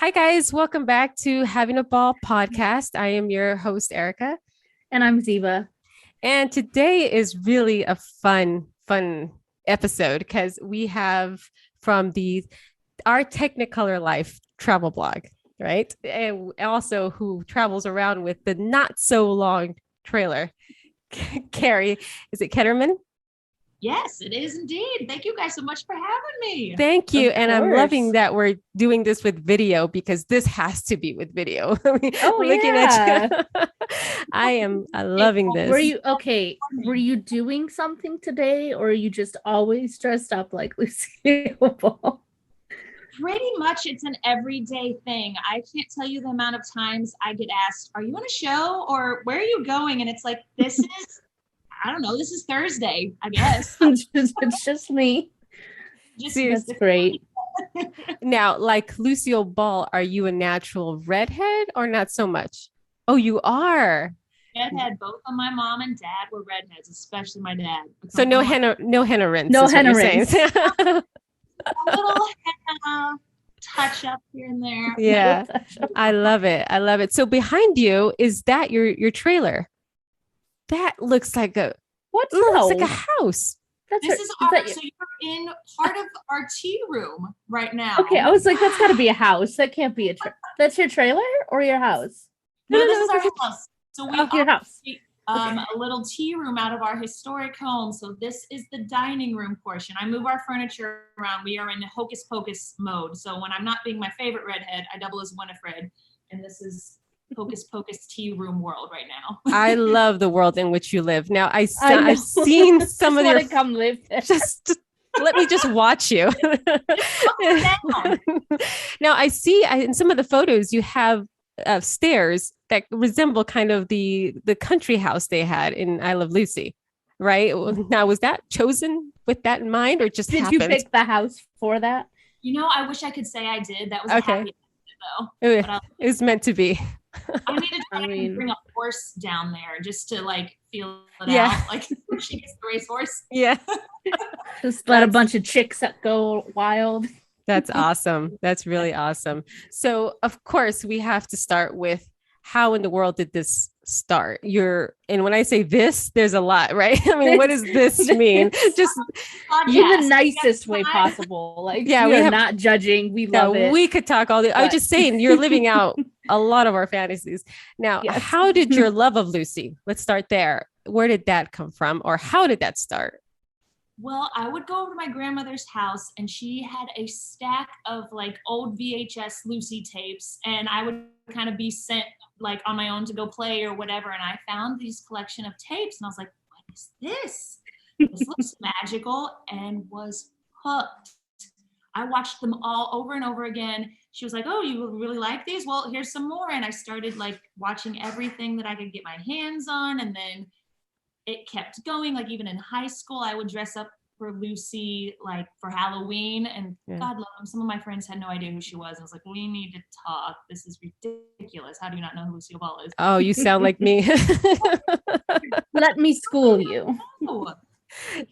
Hi, guys. Welcome back to Having a Ball podcast. I am your host, Erica. And I'm Ziva. And today is really a fun episode because we have from our Technicolor Life travel blog, right? And also who travels around with the not so long trailer, Carrie. Is it Ketterman? Yes, it is indeed. Thank you guys so much for having me. Thank you. Of And I'm course. loving that we're doing this with video because this has to be with video. Oh, Looking yeah. at you. I am loving this. Were you doing something today, or are you just always dressed up like Lucille Ball? Pretty much it's an everyday thing. I can't tell you the amount of times I get asked, are you on a show or where are you going? And it's like, I don't know, this is Thursday, I guess. It's just me. That's great. Now, like Lucille Ball, are you a natural redhead or not so much? Oh, you are. Redhead. Both of my mom and dad were redheads, especially my dad. So no henna rinse. No is what henna you're rinse. saying. A little henna touch up here and there. Yeah, I love it. I love it. So behind you, is that your trailer? That looks like a looks like a house. So you're in part of our tea room right now. Okay, I was like, that's got to be a house. That can't be that's your trailer or your house? No, this is our house. So we your house. A little tea room out of our historic home. So this is the dining room portion. I move our furniture around. We are in hocus pocus mode. So when I'm not being my favorite redhead, I double as Winifred. And this is hocus pocus tea room world right now. I love the world in which you live. Now I've seen some of your come live there. Just let me just watch you. Now I see in some of the photos you have stairs that resemble kind of the country house they had in I Love Lucy, right? Now, was that chosen with that in mind, or just happened? Did you pick the house for that? I wish I could say I did. That was okay. A happy though. It was meant to be. I need to try and bring a horse down there just to like feel it out. Like she gets the racehorse. Yeah. Just let a bunch of chicks go wild. That's awesome. That's really awesome. So, of course, we have to start with how in the world did this start? And when I say this, there's a lot, right? I mean, what does this mean? Just in the nicest way possible. Like, yeah, we're not judging. We love it. We could talk all day. I was just saying, you're living out a lot of our fantasies. Now, how did your love of Lucy? Let's start there. Where did that come from, or how did that start? Well, I would go over to my grandmother's house and she had a stack of like old VHS Lucy tapes, and I would kind of be sent like on my own to go play or whatever. And I found these collection of tapes and I was like, what is this? This looks magical, and was hooked. I watched them all over and over again. She was like, oh, you really like these? Well, here's some more. And I started like watching everything that I could get my hands on. And then it kept going. Like even in high school, I would dress up for Lucy, like for Halloween, and God love them. Some of my friends had no idea who she was. I was like, we need to talk. This is ridiculous. How do you not know who Lucille Ball is? Oh, you sound like me. Let me school you. Oh.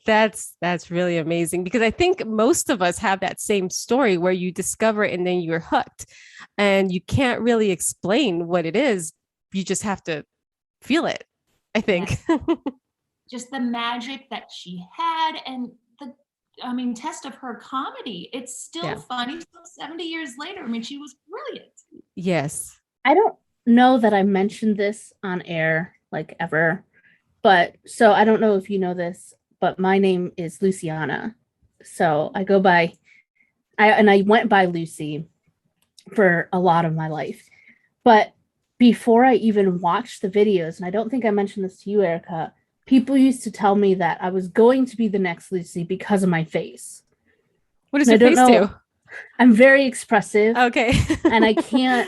That's really amazing, because I think most of us have that same story where you discover it and then you're hooked and you can't really explain what it is. You just have to feel it, I think. Yes. Just the magic that she had, and test of her comedy. It's still funny. So 70 years later, I mean, she was brilliant. Yes. I don't know that I mentioned this on air like ever, but so I don't know if you know this, but my name is Luciana. So I go by, I went by Lucy for a lot of my life. But before I even watched the videos, and I don't think I mentioned this to you, Erica, people used to tell me that I was going to be the next Lucy because of my face. What does your face do? I'm very expressive. Okay. And I can't,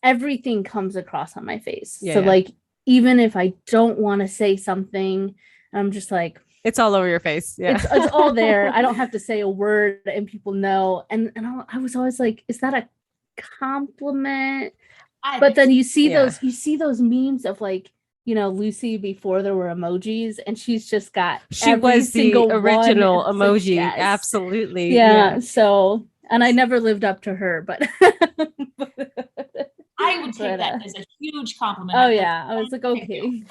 everything comes across on my face. Like, even if I don't want to say something, I'm just like, it's all over your face. Yeah. It's all there. I don't have to say a word and people know. And I was always like, is that a compliment? But then you see those memes of like, Lucy before there were emojis, and she's just got she was the original emoji. Yes. Absolutely. Yeah. So And I never lived up to her, but I would take But, that as a huge compliment. oh I'd be like, yeah, I was like, okay.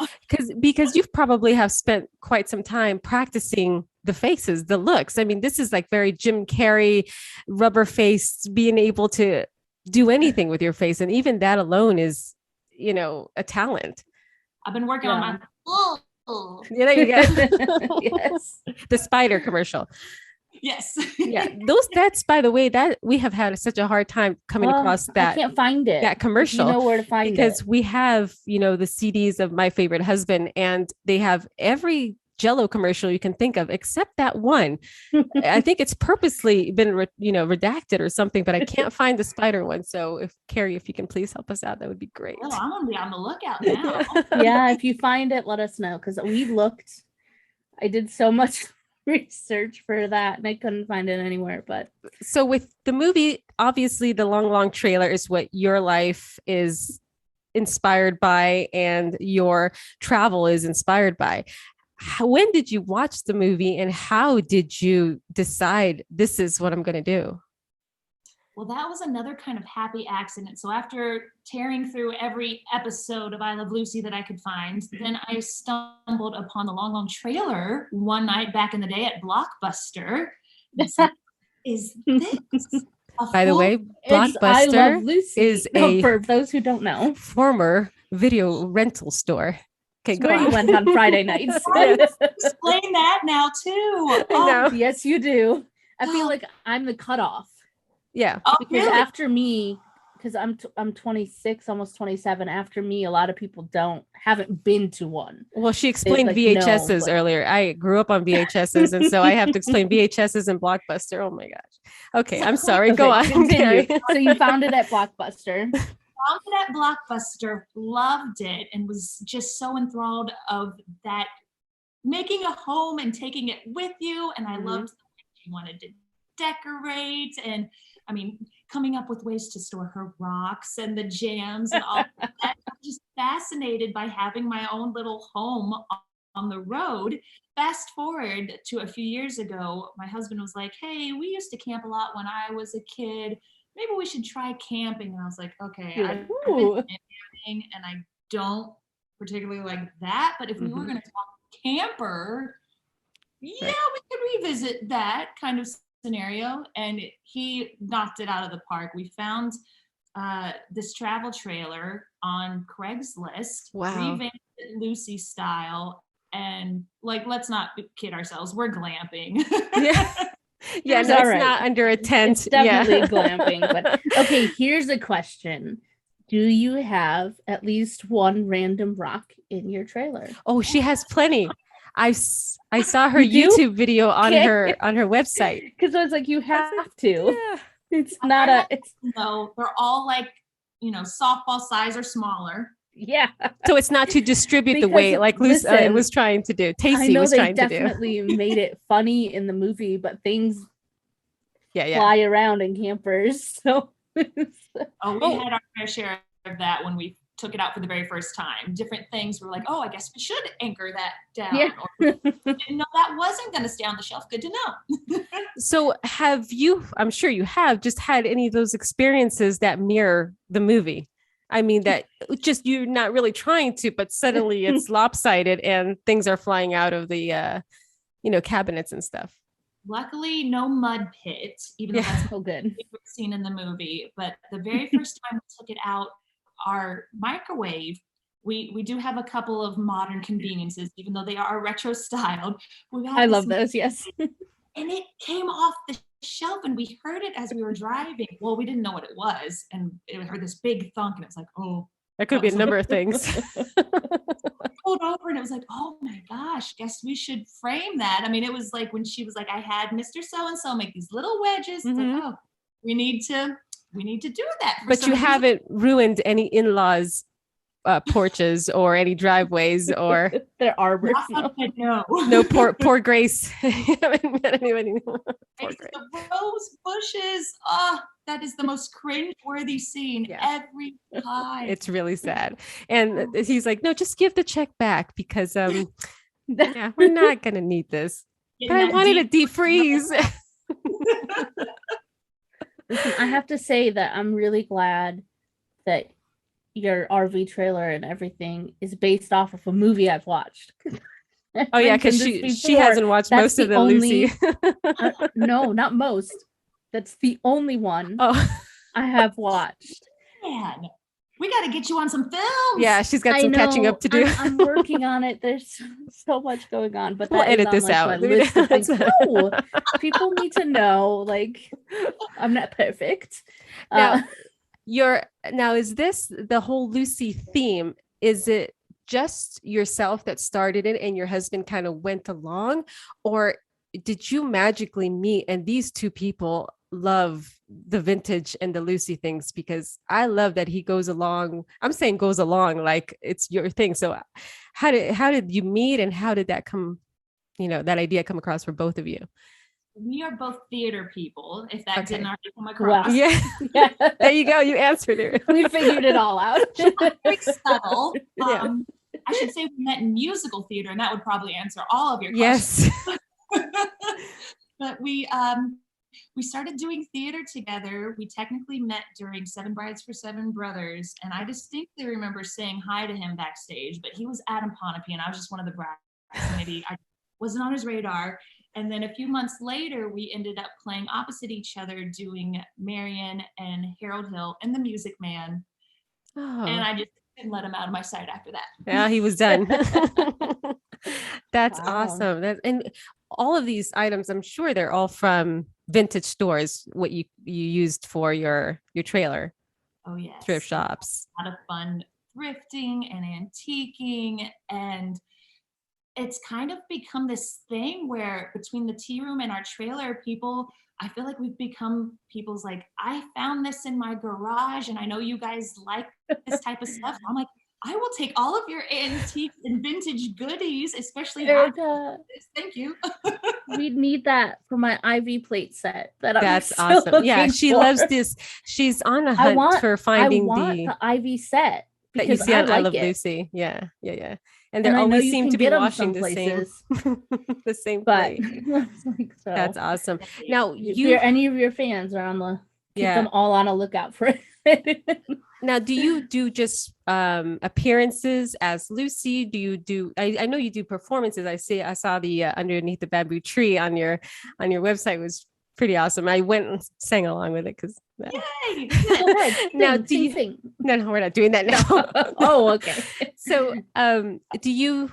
Because you've probably have spent quite some time practicing the faces, the looks. I mean, this is like very Jim Carrey, rubber face, being able to do anything with your face. And even that alone is, a talent. I've been working on my. Oh, You go. Yes. The spider commercial. yes. Yeah. That's by the way, that we have had such a hard time coming across I that. can't find it. That commercial. You know where to find because it. we have, the CDs of My Favorite Husband, and they have every Jello commercial you can think of, except that one. I think it's purposely been, redacted or something, but I can't find the spider one. So if Carrie, if you can please help us out, that would be great. Oh, I'm gonna be on the lookout now. Yeah, if you find it, let us know, because we looked. I did so much research for that and I couldn't find it anywhere. But so with the movie, obviously the long trailer is what your life is inspired by and your travel is inspired by. When did you watch the movie and how did you decide this is what I'm going to do? Well, that was another kind of happy accident. So after tearing through every episode of I Love Lucy that I could find, then I stumbled upon the long trailer one night back in the day at Blockbuster. Is this? By the way, Blockbuster I Love Lucy. is for those who don't know, former video rental store. Okay, go on. You went on Friday nights. Explain that now too. I know. Yes, you do. I feel like I'm the cutoff. Yeah. Oh, because really? after me, because I'm 26, almost 27. After me, a lot of people haven't been to one. Well, she explained VHSs earlier. I grew up on VHSs, and so I have to explain VHSs and Blockbuster. Oh my gosh. Okay, I'm sorry. Okay, go on. Continue. So you found it at Blockbuster. Found it at Blockbuster, loved it, and was just so enthralled of that, making a home and taking it with you. And I loved the way she wanted to decorate, and I mean, coming up with ways to store her rocks and the jams and all that. I'm just fascinated by having my own little home on the road. Fast forward to a few years ago, my husband was like, hey, we used to camp a lot when I was a kid. Maybe we should try camping. And I was like, okay, I've been camping and I don't particularly like that. But if we were going to talk camper, we could revisit that kind of scenario. And he knocked it out of the park. We found this travel trailer on Craigslist, revamped it Lucy style. And like, let's not kid ourselves, we're glamping. Yeah, no, it's not under a tent. It's definitely glamping. But okay, here's a question. Do you have at least one random rock in your trailer? Oh, she has plenty. I saw her YouTube video on her website. Because I was like, you have to. Yeah. It's not no, they're all like, softball size or smaller. Yeah. So it's not to distribute the weight like Lucy was trying to do. Tacey was trying to do. They definitely made it funny in the movie, but things fly around in campers. So we had our fair share of that when we took it out for the very first time. Different things were like, I guess we should anchor that down. Yeah. Or, didn't know that wasn't going to stay on the shelf. Good to know. So have you, I'm sure you have, just had any of those experiences that mirror the movie? I mean, that just you're not really trying to, but suddenly it's lopsided and things are flying out of the, cabinets and stuff. Luckily, no mud pit, even though that's so good. favorite scene in the movie. But the very first time we took it out, our microwave, we do have a couple of modern conveniences, even though they are retro styled. I love those, yes. And it came off the shelf and we heard it as we were driving. Well, we didn't know what it was. And it heard this big thunk and it was like, that could be a number of things. Pulled over and it was like, oh my gosh, guess we should frame that. I mean, it was like when she was like, I had Mr. So-and-so make these little wedges. It's like, we need to do that. But you haven't ruined any in-laws porches or any driveways or their arbors. No, poor Grace. You haven't met anybody. The rose bushes. That is the most cringe-worthy scene every time. It's really sad. And he's like, no, just give the check back because we're not gonna need this. But I wanted to defreeze. Listen, I have to say that I'm really glad that your RV trailer and everything is based off of a movie I've watched. Oh yeah, because she hasn't watched most of the Lucy. No, not most. That's the only one I have watched. Man, we got to get you on some films. Yeah, she's got some catching up to do. I'm working on it. There's so much going on, but we'll edit this out. My list of things. No, people need to know. Like, I'm not perfect. Now, is this the whole Lucy theme? Is it just yourself that started it, and your husband kind of went along, or did you magically meet and these two people love the vintage and the Lucy things? Because I love that he goes along. I'm saying goes along like it's your thing. So how did you meet, and how did that come, that idea come across for both of you? We are both theater people, if that didn't already come across. Wow. Yeah. There you go. You answered it. We figured it all out. Very subtle. I should say we met in musical theater, and that would probably answer all of your questions. Yes. But we started doing theater together. We technically met during Seven Brides for Seven Brothers, and I distinctly remember saying hi to him backstage, but he was Adam Ponape, and I was just one of the brides. Maybe I wasn't on his radar. And then a few months later, we ended up playing opposite each other, doing Marion and Harold Hill and The Music Man. Oh. And I just didn't let him out of my sight after that. Yeah, he was done. That's awesome. And all of these items, I'm sure they're all from vintage stores, what you used for your trailer. Oh, yes. Thrift shops. A lot of fun thrifting and antiquing, and it's kind of become this thing where between the tea room and our trailer, I feel like we've become people's like, I found this in my garage and I know you guys like this type of stuff. I'm like, I will take all of your antique and vintage goodies, especially Erica, thank you. We need that for my Ivy plate set. That's awesome. Yeah, she loves this. She's on a hunt for finding the Ivy set that you see on I Love Lucy. Yeah. And they always seem to be washing the same plate. So. That's awesome. Now, any of your fans are keep them all on a lookout for it. Now, do you do just appearances as Lucy? Do you do? I know you do performances. I saw the Underneath the Bamboo Tree on your website was pretty awesome. I went and sang along with it because. Yay! Now, do you sing? No, we're not doing that now. Oh, okay. So, do you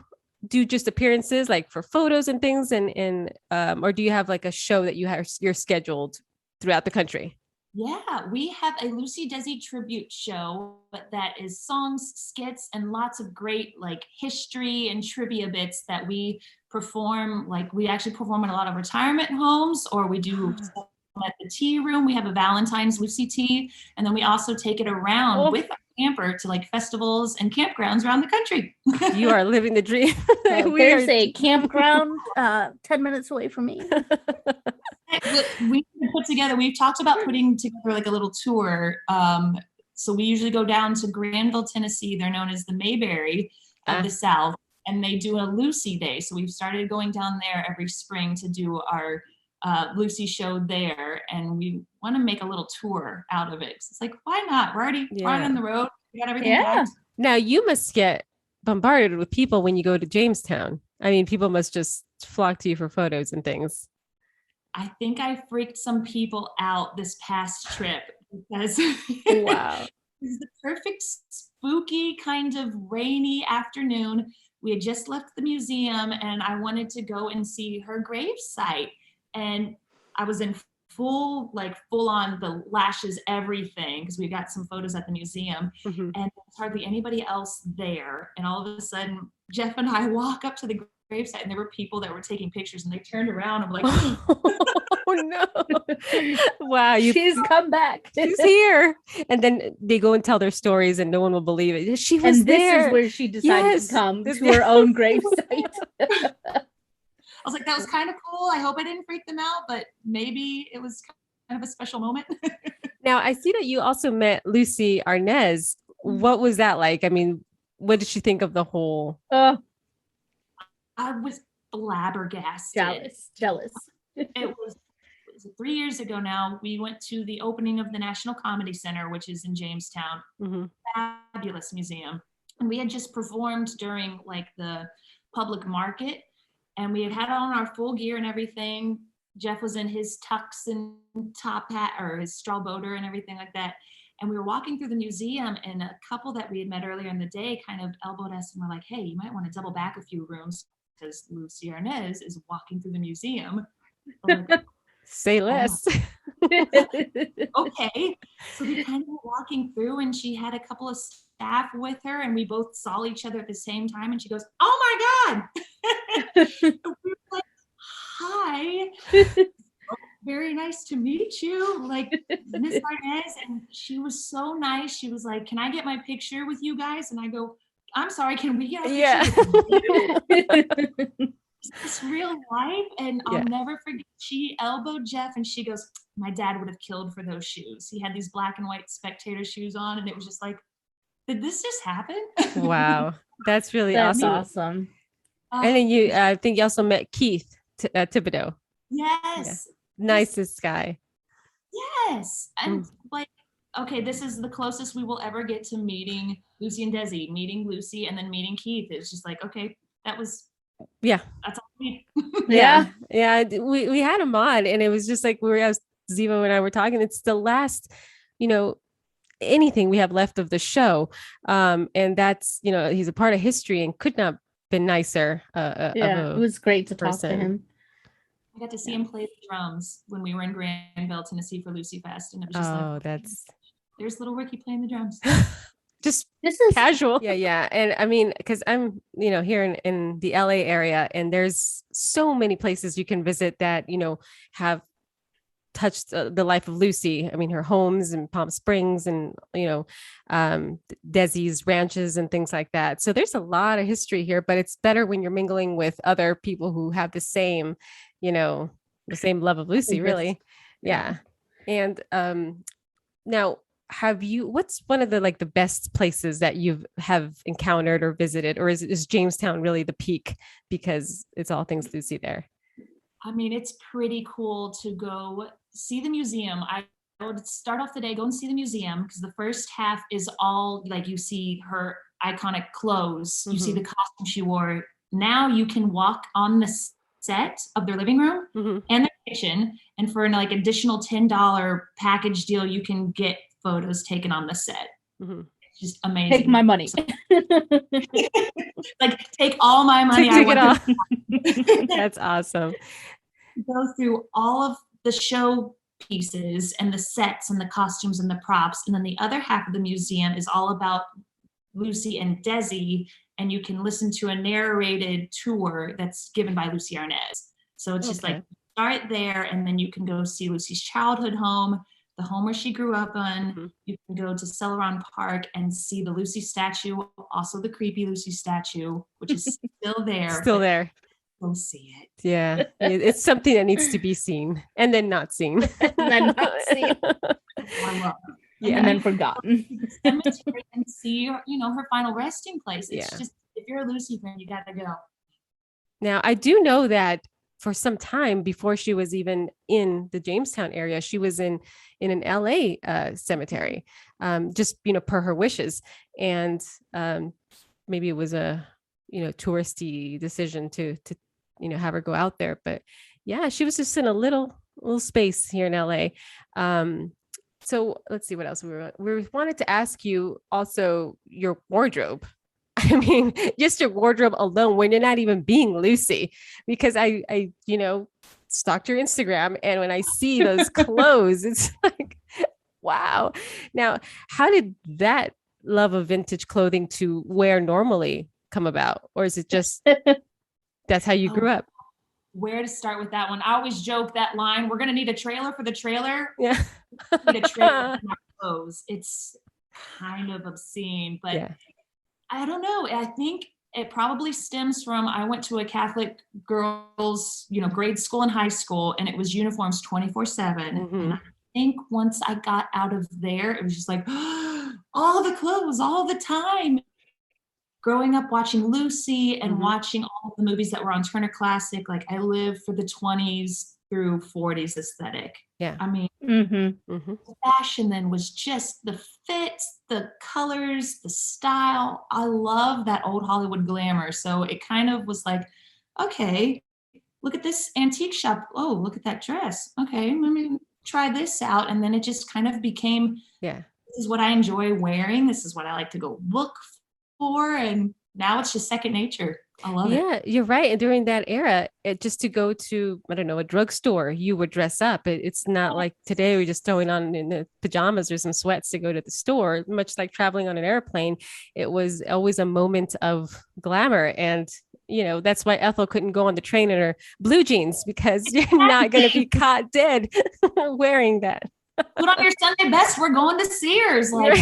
do just appearances like for photos and things, and or do you have like a show that you're scheduled throughout the country? Yeah, we have a Lucy Desi tribute show, but that is songs, skits, and lots of great like history and trivia bits that we perform. Like we actually perform in a lot of retirement homes, or we do at the tea room. We have a Valentine's Lucy tea, and then we also take it around with our camper to like festivals and campgrounds around the country. You are living the dream. There's a campground 10 minutes away from me. We've talked about putting together like a little tour. So we usually go down to Granville, Tennessee. They're known as the Mayberry of the South, and they do a Lucy Day. So we've started going down there every spring to do our Lucy show there, and we want to make a little tour out of it. It's like, why not? We're already on the road. We got everything packed. Now you must get bombarded with people when you go to Jamestown. I mean, people must just flock to you for photos and things. I think I freaked some people out this past trip because wow. It was the perfect spooky kind of rainy afternoon. We had just left the museum and I wanted to go and see her gravesite. And I was in full on the lashes, everything, because we got some photos at the museum, and there's hardly anybody else there. And all of a sudden, Jeff and I walk up to the gravesite, and there were people that were taking pictures, and they turned around and were like, "Oh no! Wow, she's come back. She's here!" And then they go and tell their stories, and no one will believe it. She was there. This is where she decided to come to her own gravesite. I was like, that was kind of cool. I hope I didn't freak them out, but maybe it was kind of a special moment. Now, I see that you also met Lucy Arnaz. What was that like? I mean, what did she think of the whole? I was flabbergasted. Jealous. It was is it 3 years ago now, we went to the opening of the National Comedy Center, which is in Jamestown. Fabulous museum. And we had just performed during like the public market, and we had on our full gear and everything. Jeff was in his tux and top hat, or his straw boater and everything like that. And we were walking through the museum, and a couple that we had met earlier in the day kind of elbowed us and were like, hey, you might want to double back a few rooms because Lucy Arnaz is walking through the museum. Like, say less. Okay. So we kind of were walking through, and she had a couple of staff with her, and we both saw each other at the same time. And she goes, oh my God. We were like, hi. Very nice to meet you, like Miss Arnaz. And she was so nice. She was like, can I get my picture with you guys? And I go, I'm sorry, can we get a picture with you? It's real life. And I'll never forget, she elbowed Jeff, and she goes, my dad would have killed for those shoes. He had these black and white spectator shoes on, and it was just like, did this just happen? Wow, that's really That's awesome. And then you, I think you also met Keith Thibodeau. Yes. Yeah. Nicest guy. Yes. And like, okay, this is the closest we will ever get to meeting Lucy and Desi, meeting Lucy and then meeting Keith. It's just like, okay, that's all we need. Yeah. We had him on, and it was just like Ziva and I were talking. It's the last, anything we have left of the show. And that's, he's a part of history and could not been nicer. It was great to talk to him. I got to see him play the drums when we were in Granville, Tennessee for Lucy Fest. And it was just there's little Ricky playing the drums. Just this is casual. Yeah. And I mean, because I'm, here in the LA area, and there's so many places you can visit that, have touched the life of Lucy. I mean, her homes in Palm Springs and, Desi's ranches and things like that. So there's a lot of history here, but it's better when you're mingling with other people who have the same, the same love of Lucy, really. Yeah. And now, what's one of the best places that you have encountered or visited, or is Jamestown really the peak because it's all things Lucy there? I mean, it's pretty cool to go see the museum. I would start off the day, go and see the museum, because the first half is all like, you see her iconic clothes, you see the costume she wore. Now you can walk on the set of their living room and their kitchen, and for an additional $10 package deal, you can get photos taken on the set. It's just amazing. Take my money. Take all my money. Take it all. That's awesome. Go through all of the show pieces and the sets and the costumes and the props, and then the other half of the museum is all about Lucy and Desi, and you can listen to a narrated tour that's given by Lucy Arnaz. So it's just start there, and then you can go see Lucy's childhood home, the home where she grew up on. You can go to Celeron Park and see the Lucy statue, also the creepy Lucy statue, which is still there. Still there. Go see it. Yeah. It's something that needs to be seen and then not seen. And then not seen. I love it. And then forgotten. Cemetery and see, her final resting place. It's just, if you're a Lucy fan, you got to go. Now, I do know that for some time before she was even in the Jamestown area, she was in an LA cemetery, just, per her wishes. And maybe it was a, touristy decision to have her go out there. But yeah, she was just in a little space here in LA. So let's see what else we wanted to ask you also your wardrobe. I mean, just your wardrobe alone when you're not even being Lucy, because I stalked your Instagram, and when I see those clothes, it's like, wow. Now, how did that love of vintage clothing to wear normally come about? Or is it just, that's how you grew up? Where to start with that one? I always joke that line, we're going to need a trailer for the trailer. Yeah. Need a trailer for my clothes. It's kind of obscene, but I don't know. I think it probably stems from, I went to a Catholic girls, grade school and high school, and it was uniforms 24/7. And I think once I got out of there, it was just like, all the clothes all the time. Growing up watching Lucy and watching all the movies that were on Turner Classic, like I lived for the 20s through 40s aesthetic. Yeah. I mean, Mm-hmm. fashion then was just the fits, the colors, the style. I love that old Hollywood glamour. So it kind of was like, okay, look at this antique shop. Oh, look at that dress. Okay, let me try this out. And then it just kind of became, Yeah. this is what I enjoy wearing. This is what I like to go look for. And now it's just second nature. I love it. Yeah, you're right. And during that era, just to go to, I don't know, a drugstore, you would dress up. It's not like today we're just throwing on in the pajamas or some sweats to go to the store. Much like traveling on an airplane, it was always a moment of glamour. And, that's why Ethel couldn't go on the train in her blue jeans, because you're not going to be caught dead wearing that. Put on your Sunday best. We're going to Sears. Like,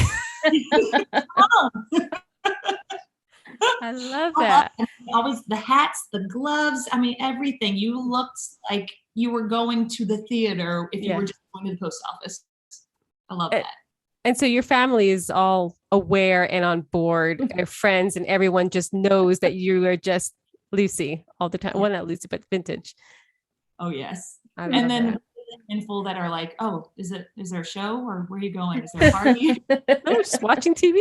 I love that. Always the hats, the gloves. I mean, everything. You looked like you were going to the theater if you were just going to the post office. I love that. And so your family is all aware and on board, your friends and everyone just knows that you are just Lucy all the time. Well, not Lucy, but vintage. Oh, yes. And then handful that are like, oh, is there a show or where are you going? Is there a party? No, just watching TV.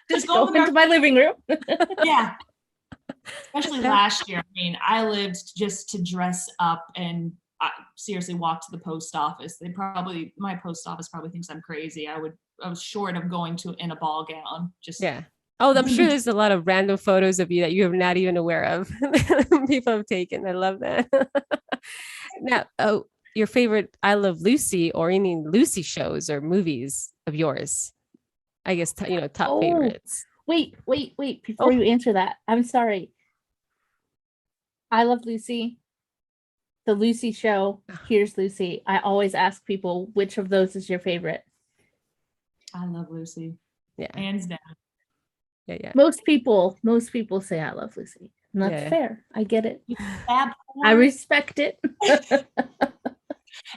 Just go into my living room. Yeah. Especially last year. I mean, I lived just to dress up and I seriously walk to the post office. My post office probably thinks I'm crazy. I was short of going in a ball gown. Oh, I'm sure there's a lot of random photos of you that you're not even aware of. People have taken. I love that. Now, your favorite I Love Lucy or any Lucy shows or movies of yours? I guess, top favorites. Wait. Before you answer that, I'm sorry. I Love Lucy. The Lucy Show. Here's Lucy. I always ask people which of those is your favorite. I Love Lucy. Yeah. Hands down. Yeah. Most people say I Love Lucy. And that's fair. I get it. I respect it.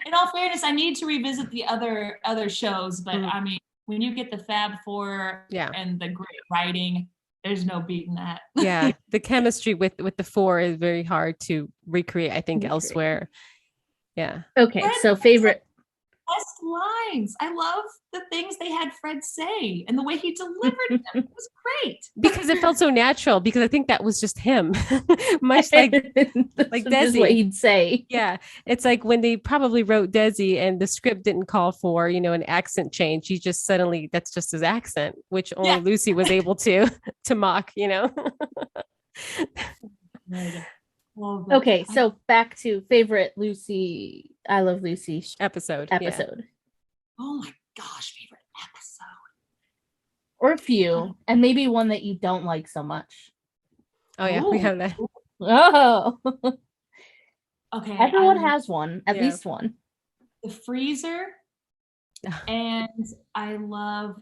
In all fairness, I need to revisit the other shows, but I mean, when you get the Fab Four and the great writing, there's no beating that. Yeah, the chemistry with the four is very hard to recreate, I think, elsewhere. Yeah. Okay, so favorite. Best lines. I love the things they had Fred say and the way he delivered them. It was great. Because it felt so natural, because I think that was just him. Much like Desi. What he'd say. Yeah. It's like when they probably wrote Desi and the script didn't call for, an accent change. He just suddenly, that's just his accent, which only Lucy was able to mock, Okay, so back to favorite Lucy, I Love Lucy episode. Yeah. Oh my gosh, favorite episode. Or a few, and maybe one that you don't like so much. Oh yeah, we have that. Oh. Okay. Everyone has one, at least one. The freezer. And I love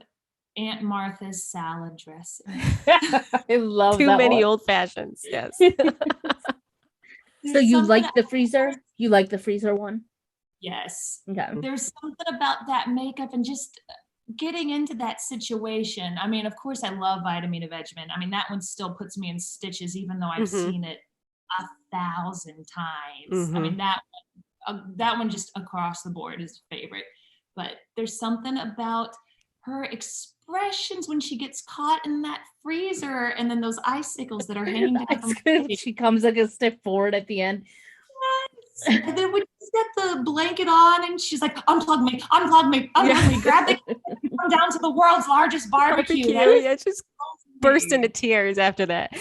Aunt Martha's salad dressing. I love too that many one. old fashions. Yes. So you like the freezer? You like the freezer one? Yes. Okay. There's something about that makeup and just getting into that situation. I mean, of course, I love Vitamin Vegemin. I mean, that one still puts me in stitches, even though I've seen it 1,000 times. I mean, that one just across the board is favorite. But there's something about her expressions when she gets caught in that freezer and then those icicles that are hanging down from she comes like a step forward at the end. Yes. And then when she's got the blanket on and she's like, unplug me, grab the come down to the world's largest barbecue. Yeah, just burst into tears after that.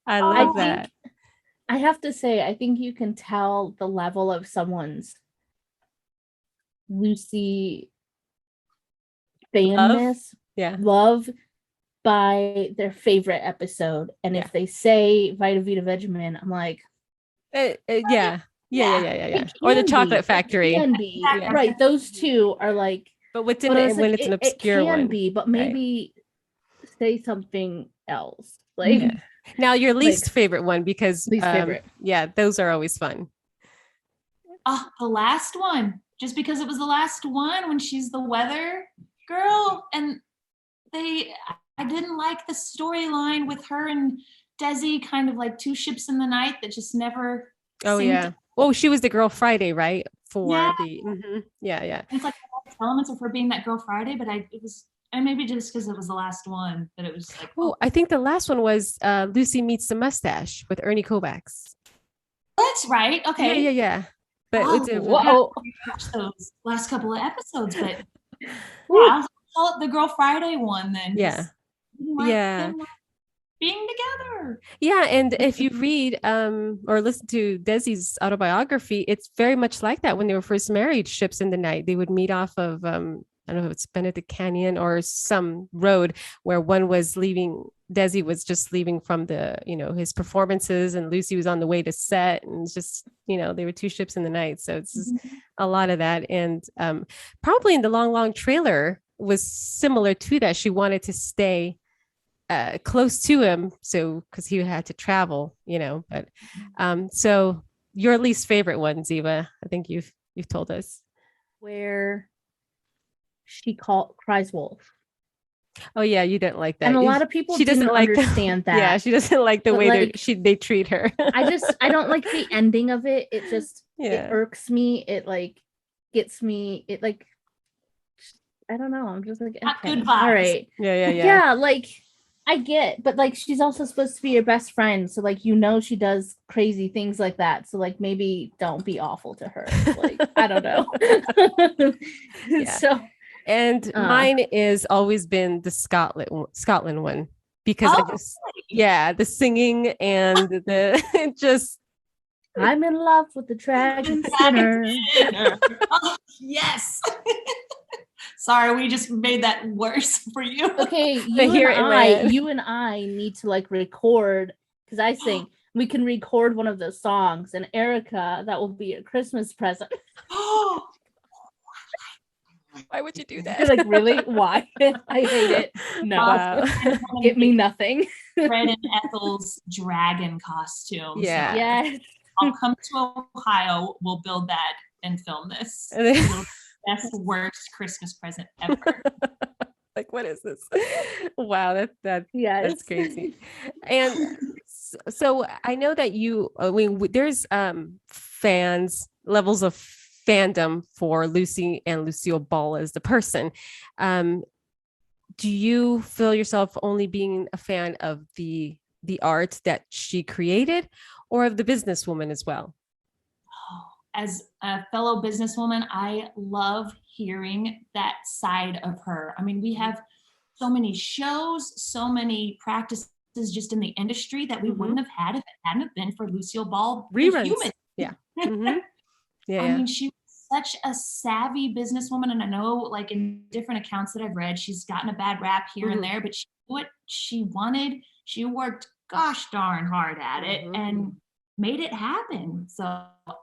I love that. I have to say, I think you can tell the level of someone's Lucy fanness, love by their favorite episode. And if they say Vita Vita Vegemin, I'm like, yeah. Or the Chocolate Factory. Can be. Right. Those two are like, but when it's an obscure one. It can be, but maybe say something else. Like now your least favorite one, because least favorite. Yeah, those are always fun. The last one. Just because it was the last one when she's the weather girl, and I didn't like the storyline with her and Desi, kind of like two ships in the night that just never. Oh yeah. Oh, she was the girl Friday, right? For Yeah. the yeah. It's like elements of her being that girl Friday, but it was, and maybe just because it was the last one, but it was like, Oh, I think the last one was Lucy Meets the Mustache with Ernie Kovacs. that's right. Okay. Yeah. But Oh, it's a Whoa. watch those last couple of episodes, but yeah, Ooh. I'll call it the Girl Friday one then. yeah. Like Yeah. them not being together. Yeah, and if you read or listen to Desi's autobiography, it's very much like that when they were first married, ships in the night. They would meet off of I don't know if it's Benedict Canyon or some road where one was leaving, Desi was just leaving from the, his performances, and Lucy was on the way to set, and it's just, they were two ships in the night. So it's just a lot of that. And probably in the long trailer was similar to that. She wanted to stay close to him, so because he had to travel, but so your least favorite one, Ziva, I think you've told us. Where she cries wolf. Oh yeah, you didn't like that. And a lot of people she doesn't like understand that. Yeah, she doesn't like the but way they treat her. I don't like the ending of it. It just Yeah. it irks me. It like gets me. It like I don't know. I'm just like okay, good vibes. all right. Yeah. Like I get, but like she's also supposed to be your best friend, so like she does crazy things like that. So like maybe don't be awful to her. Like I don't know. Yeah. So and mine is always been the Scotland one, because I just the singing and the just I'm in love with the dragon sinner. Oh, yes. Sorry, we just made that worse for you. Okay, you and I need to like record, because I sing. We can record one of those songs, and Erica, that will be a Christmas present. Why would you do that? You're like, really? Why? I hate it. No, wow. Get me nothing. Fred and Ethel's dragon costumes. Yeah. Yes. I'll come to Ohio. We'll build that and film this. Best worst Christmas present ever. Like, what is this? Wow, that's crazy. And so I know that there's levels of fandom for Lucy and Lucille Ball as the person. Do you feel yourself only being a fan of the art that she created, or of the businesswoman as well? As a fellow businesswoman, I love hearing that side of her. I mean, we have so many shows, so many practices just in the industry that we wouldn't have had if it hadn't been for Lucille Ball. Reruns. Yeah. Mm-hmm. Yeah. I mean, she was such a savvy businesswoman. And I know, like, in different accounts that I've read, she's gotten a bad rap here and there, but she knew what she wanted. She worked gosh darn hard at it and made it happen. So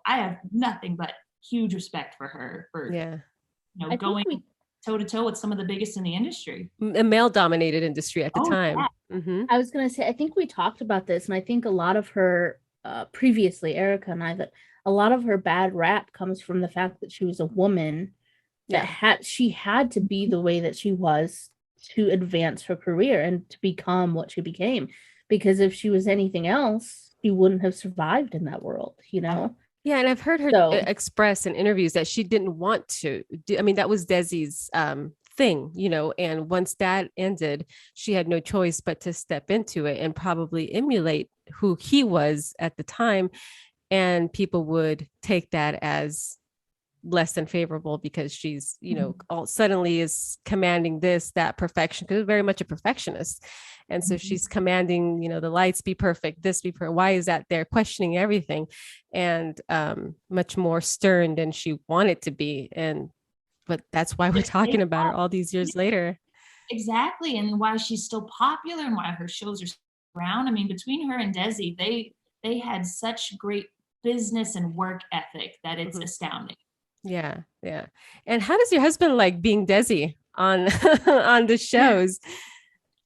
I have nothing but huge respect for her for going toe to toe with some of the biggest in the industry. A male dominated industry at the time. Yeah. I was going to say, I think we talked about this, and I think a lot of her previously, Erica and I, that a lot of her bad rap comes from the fact that she was a woman that she had to be the way that she was to advance her career and to become what she became. Because if she was anything else, she wouldn't have survived in that world, Yeah, and I've heard her express in interviews that she didn't want to. I mean, that was Desi's thing, and once that ended, she had no choice but to step into it and probably emulate who he was at the time. And people would take that as less than favorable because she's, all suddenly is commanding that perfection, because very much a perfectionist. And so she's commanding, the lights be perfect, this be perfect. Why is that? They're questioning everything, and much more stern than she wanted to be. But that's why we're talking about her all these years later. Exactly. And why she's still popular and why her shows are around. I mean, between her and Desi, they had such great business and work ethic that it's astounding. Yeah. And how does your husband like being Desi on on the shows?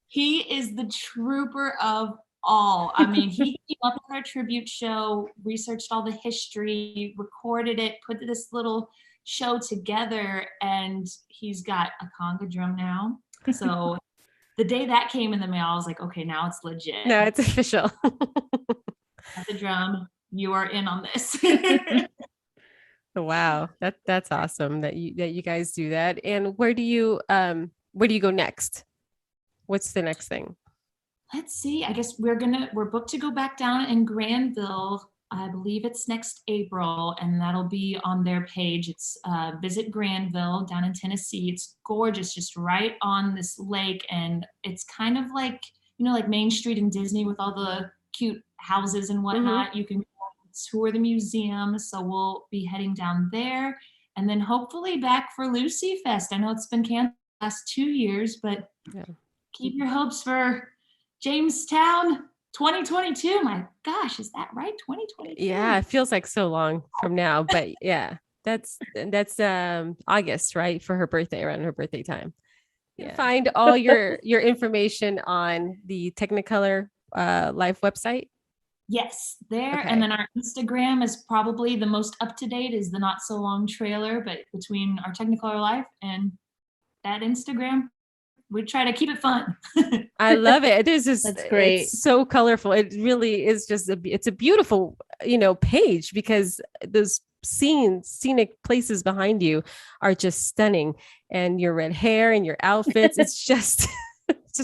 He is the trooper of all. I mean, he came up with our tribute show, researched all the history, recorded it, put this little show together, and he's got a conga drum now. So the day that came in the mail, I was like, okay, now it's legit. No, it's official. Got the drum. you are in on this. Wow, that's awesome that you guys do that. And where do you go next? What's the next thing? Let's see. I guess we're booked to go back down in Granville. I believe it's next April, and that'll be on their page. It's Visit Granville down in Tennessee. It's gorgeous, just right on this lake, and it's kind of like, like Main Street in Disney with all the cute houses and whatnot. Mm-hmm. You can tour the museum, so we'll be heading down there, and then hopefully back for Lucy Fest. I know it's been canceled the last 2 years, but keep your hopes for Jamestown 2022. My gosh, is that right? 2022. Yeah, it feels like so long from now, but yeah, that's August, right? For her birthday, around her birthday time. Yeah. Find all your information on the Technicolor Life website. Yes, there. Okay. And then our Instagram is probably the most up to date, is the Not So Long trailer, but between our Technicolor Life and that Instagram, we try to keep it fun. I love it. It is just, that's great. It's so colorful. It really is just it's a beautiful, page, because those scenic places behind you are just stunning, and your red hair and your outfits. It's just, it's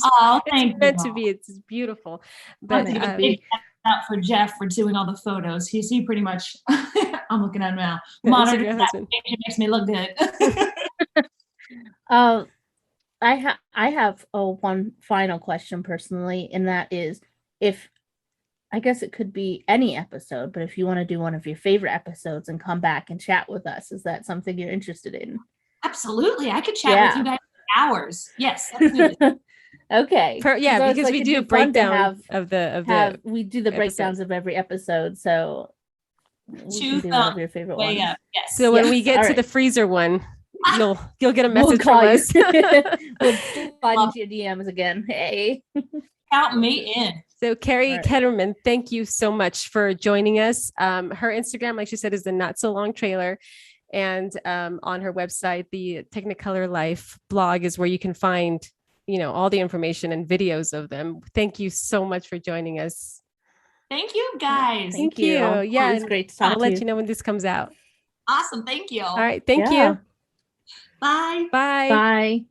meant to be. It's beautiful. But out for Jeff for doing all the photos. He pretty much, I'm looking at him now. Monitors that. It makes me look good. I have one final question personally, and that is, if I guess it could be any episode, but if you want to do one of your favorite episodes and come back and chat with us, is that something you're interested in? Absolutely. I could chat with you guys for hours. Yes, absolutely. Okay. Because we do a breakdown of the we do the breakdowns of every episode, so choose one of your favorite ones. Yes. So when we get to the freezer one, you'll get a message from us. We'll slide into your DMs again. Hey. Count me in. So Carrie Ketterman, thank you so much for joining us. Her Instagram, like she said, is the Not So Long trailer. And on her website, the Technicolor Life blog is where you can find, all the information and videos of them. Thank you so much for joining us. Thank you, guys. Thank you. Yeah, it's great to talk to you. I'll let you know when this comes out. Awesome. Thank you. All right. Thank you. Bye. Bye. Bye.